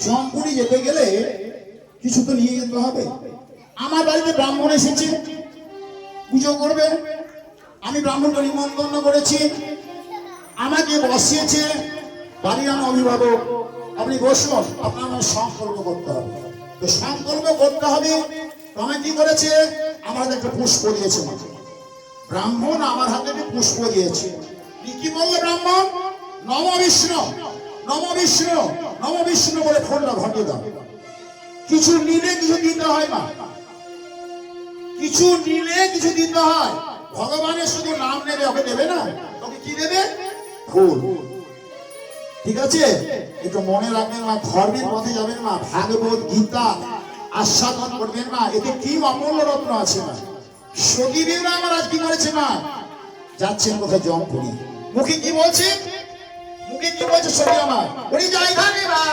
জমপুরি যেতে গেলে কিছু তো নিয়ে যেতে হবে। আমার বাড়িতে ব্রাহ্মণ এসেছে, পুজো করবে। আমি ব্রাহ্মণকে নিমন্ত্রণ করেছি, আমাকে বসিয়েছে। বাড়ির আমি অভিভাবক, আপনি বসুন, আপনার আমার সংকল্প করতে হবে। তো সংকল্প করতে হবে, তোমায় কি করেছে? আমার হাতে একটা পুষ্প দিয়েছে। ব্রাহ্মণ আমার হাতে একটা পুষ্প দিয়েছে। কি বললো ব্রাহ্মণ? নম বিষ্ণু, নম বিষ্ণু, নম বিষ্ণু বলে ফোনটা ঘটিয়ে দাও। কিছু নিলে কিছু দিতে হয় না, কিছু নিলে কিছু দিতে হয়। ভগবানের শুধু নাম নেবে, ওকে দেবে না, ওকে কি দেবে? ফুল। ঠিক আছে, একটু মনে রাখবেন না, ধর্মের পথে যাবেন না, ভাগবত গীতা আস্বাদন করবেন না, এতে কি অমূল্য রত্ন আছে না। সতীদেবরা আমার আজ কি করেছে না, যাচ্ছেন কোথায় জমপুরি, মুখে কি বলছে? মুখে কি বলছে সতী আমার? ওই জায়গা নেবা